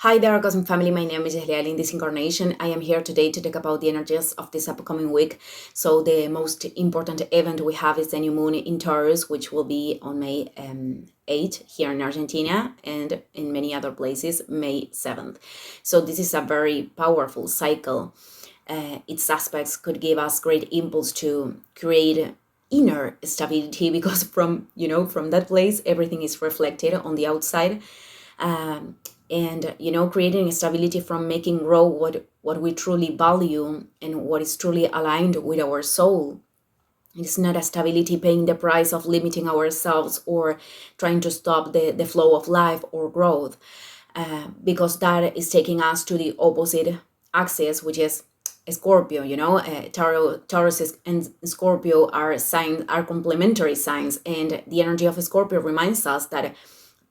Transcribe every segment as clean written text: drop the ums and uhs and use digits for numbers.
Hi there, Cosmic Family. My name is Eliel. In this incarnation, I am here today to talk about the energies of this upcoming week. So the most important event we have is the new moon in Taurus, which will be on May 8 here in Argentina and in many other places, May 7th. So this is a very powerful cycle. Its aspects could give us great impulse to create inner stability because from that place, everything is reflected on the outside. And creating stability from making grow what we truly value and what is truly aligned with our soul. It's not a stability paying the price of limiting ourselves or trying to stop the flow of life or growth, because that is taking us to the opposite axis, which is Scorpio. Taurus and Scorpio are complementary signs, and the energy of Scorpio reminds us that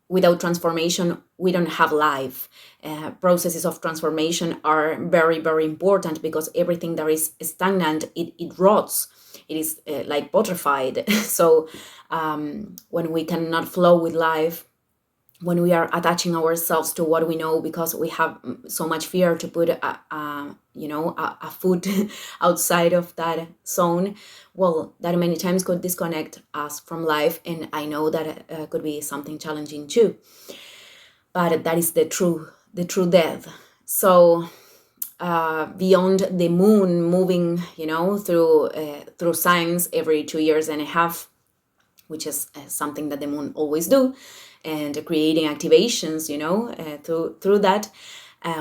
without transformation, we don't have life. Processes of transformation are very, very important because everything that is stagnant, it rots. It is like putrefied. So when we cannot flow with life, when we are attaching ourselves to what we know because we have so much fear to put a foot outside of that zone, well, that many times could disconnect us from life, and I know that could be something challenging too. But that is the true death. So beyond the moon moving, through signs every 2 years and a half, which is something that the moon always do, and creating activations, through that.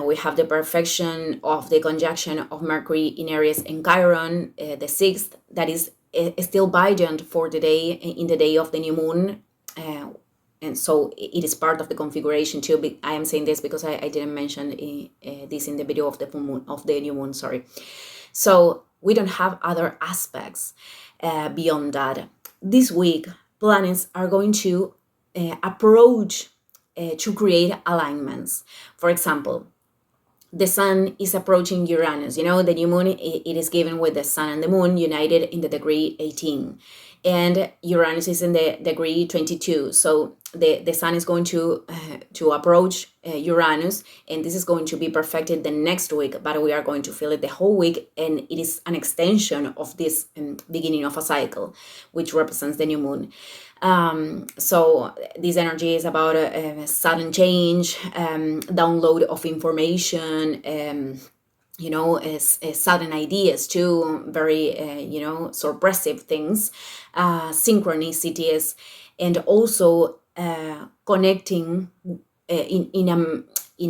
We have the perfection of the conjunction of Mercury in Aries and Chiron, the 6th, that is still vigilant for the day, in the day of the new moon. And so it is part of the configuration too. I am saying this because I didn't mention this in the video of the new moon, sorry. So we don't have other aspects beyond that. This week, planets are going to approach to create alignments. For example, the sun is approaching Uranus. The new moon, it is given with the sun and the moon united in the degree 18. And Uranus is in the degree 22. So the sun is going to approach Uranus, and this is going to be perfected the next week, but we are going to feel it the whole week, and it is an extension of this beginning of a cycle, which represents the new moon. So this energy is about a sudden change, download of information, sudden ideas too, very suppressive things, synchronicities, and also connecting in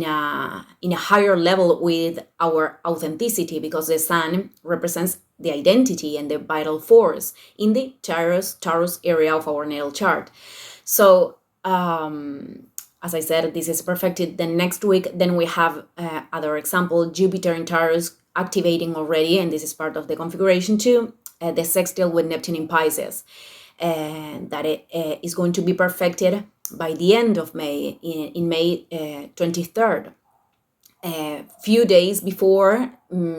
a higher level with our authenticity, because the sun represents the identity and the vital force in the Taurus area of our natal chart. So as I said, this is perfected the next week. Then we have other example, Jupiter in Taurus activating already, and this is part of the configuration too, the sextile with Neptune in Pisces, and that it is going to be perfected by the end of May, in May 23rd. A few days before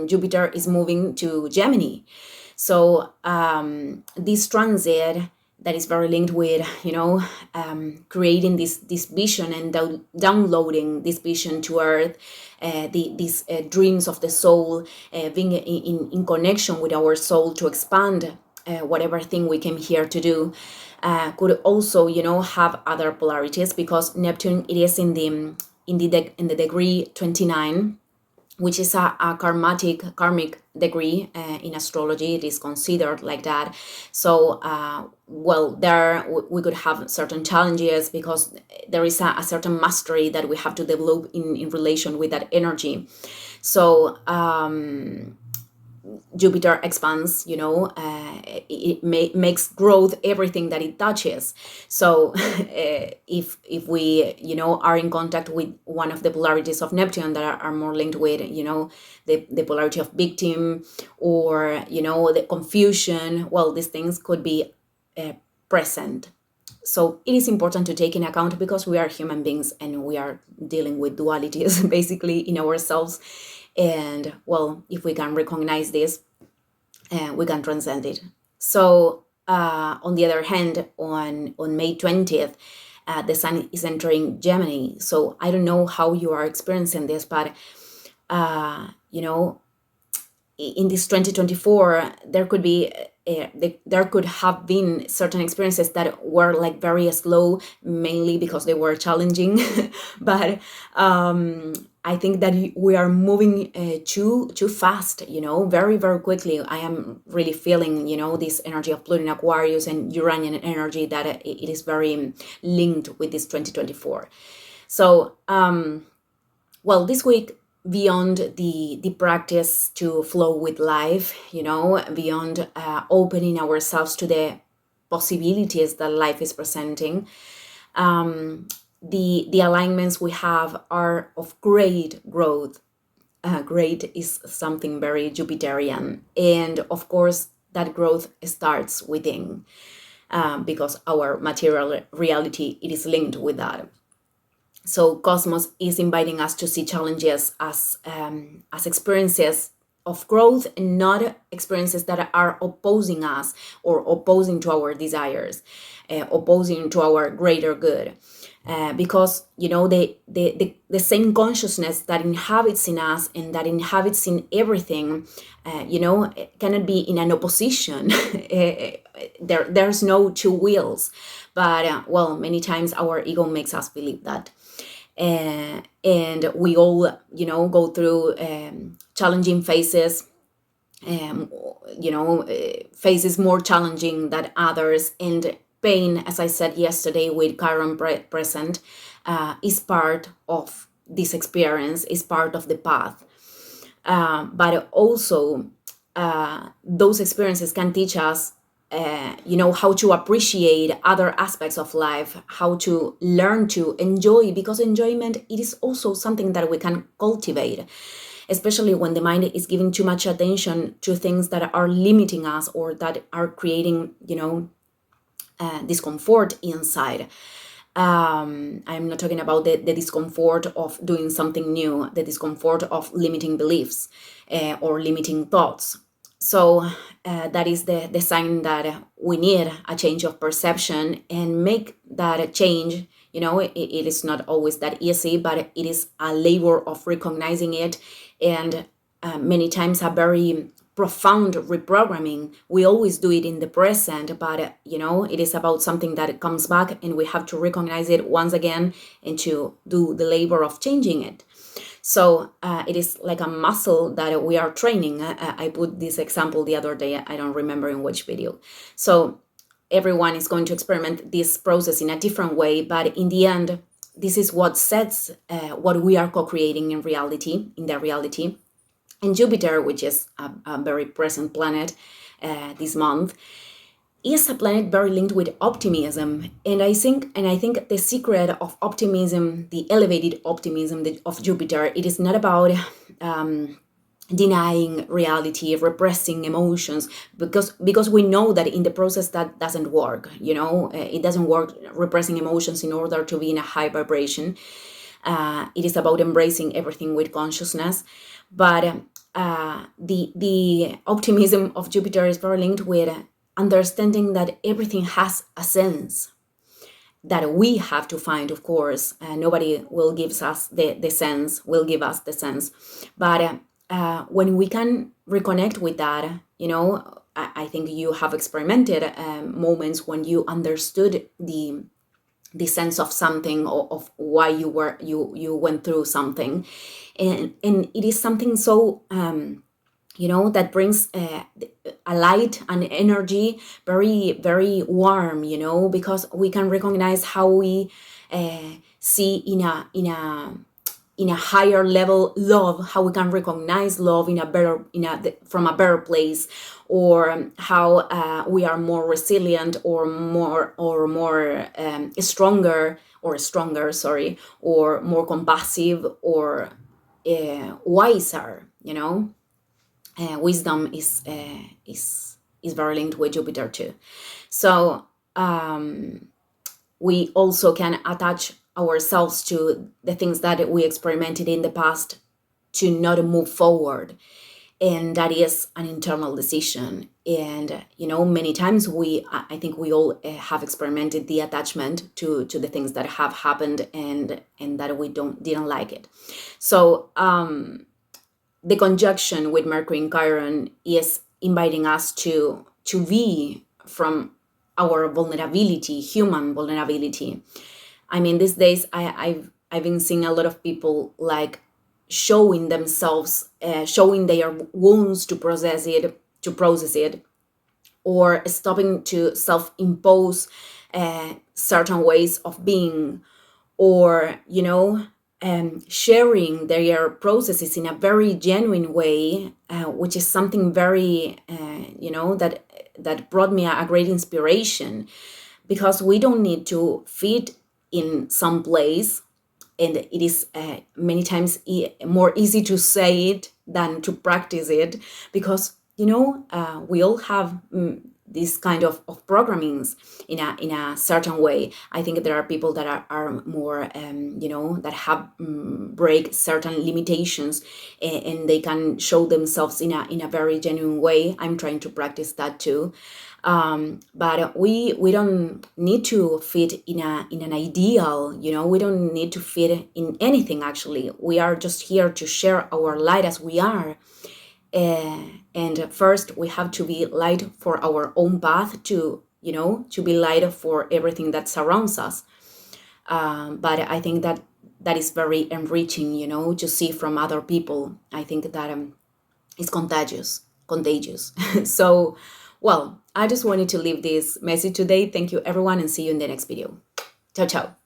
Jupiter is moving to Gemini. So this transit that is very linked with, creating this vision and downloading this vision to Earth, these dreams of the soul, being in connection with our soul to expand whatever thing we came here to do, could also, have other polarities, because Neptune, it is in the degree 29, which is a karmic degree in astrology. It is considered like that. So, there we could have certain challenges because there is a certain mastery that we have to develop in relation with that energy. So, Jupiter expands, it makes growth everything that it touches. So if we, are in contact with one of the polarities of Neptune that are more linked with, the polarity of victim, or, the confusion, well, these things could be present. So it is important to take in account, because we are human beings and we are dealing with dualities basically in ourselves. And well, if we can recognize this, we can transcend it. So on the other hand, on May 20th, the sun is entering Gemini. So I don't know how you are experiencing this, but you know, in this 2024 there could be there could have been certain experiences that were like very slow, mainly because they were challenging. But I think that we are moving too fast, very very quickly. I am really feeling, this energy of Pluto in Aquarius and Uranian energy, that it is very linked with this 2024. So well, this week, beyond the practice to flow with life, beyond opening ourselves to the possibilities that life is presenting, the alignments we have are of great growth. Great is something very Jupiterian, and of course that growth starts within, because our material reality, it is linked with that. So Cosmos is inviting us to see challenges as experiences of growth, and not experiences that are opposing us or opposing to our desires, opposing to our greater good. Because the same consciousness that inhabits in us and that inhabits in everything, cannot be in an opposition. There's no two wheels, but well, many times our ego makes us believe that. And we all, go through challenging phases, phases more challenging than others. And pain, as I said yesterday with Chiron present, is part of this experience, is part of the path. But also, those experiences can teach us how to appreciate other aspects of life, how to learn to enjoy, because enjoyment, it is also something that we can cultivate, especially when the mind is giving too much attention to things that are limiting us or that are creating, discomfort inside. I'm not talking about the discomfort of doing something new, the discomfort of limiting beliefs or limiting thoughts. So that is the sign that we need a change of perception, and make that change. It is not always that easy, but it is a labor of recognizing it, and many times a very profound reprogramming. We always do it in the present, but it is about something that comes back, and we have to recognize it once again and to do the labor of changing it. So it is like a muscle that we are training. I put this example the other day, I don't remember in which video. So everyone is going to experiment this process in a different way, but in the end, this is what sets what we are co-creating in reality, And Jupiter, which is a very present planet this month, is a planet very linked with optimism. And I think the secret of optimism, the elevated optimism of Jupiter, it is not about denying reality, repressing emotions, because we know that in the process that doesn't work. It doesn't work repressing emotions in order to be in a high vibration. It is about embracing everything with consciousness. But the optimism of Jupiter is very linked with understanding that everything has a sense that we have to find, of course. Nobody will give us the sense, will give us the sense. But when we can reconnect with that, I think you have experimented moments when you understood the sense of something, or of why you went through something, and it is something so that brings a light and energy, very very warm, because we can recognize how we see in a higher level love, how we can recognize love from a better place, or how we are more resilient, or more stronger, or more compassive, or wiser. Wisdom is very linked with Jupiter too. So we also can attach ourselves to the things that we experimented in the past to not move forward. and that is an internal decision. And many times I think we all have experimented the attachment to the things that have happened, and that we didn't like it. So the conjunction with Mercury in Chiron is inviting us to be from our vulnerability, human vulnerability. I mean, these days I've been seeing a lot of people like showing themselves, showing their wounds to process it, or stopping to self-impose certain ways of being, or sharing their processes in a very genuine way, which is something very that brought me a great inspiration, because we don't need to fit in some place, and it is many times more easy to say it than to practice it, because we all have this kind of programmings in a certain way. I think there are people that are more that have break certain limitations, and they can show themselves in a very genuine way. I'm trying to practice that too. But we don't need to fit in an ideal. We don't need to fit in anything. Actually, we are just here to share our light as we are. And first, we have to be light for our own path, to be light for everything that surrounds us. But I think that is very enriching, to see from other people. I think that it's contagious. So, well, I just wanted to leave this message today. Thank you, everyone, and see you in the next video. Ciao, ciao.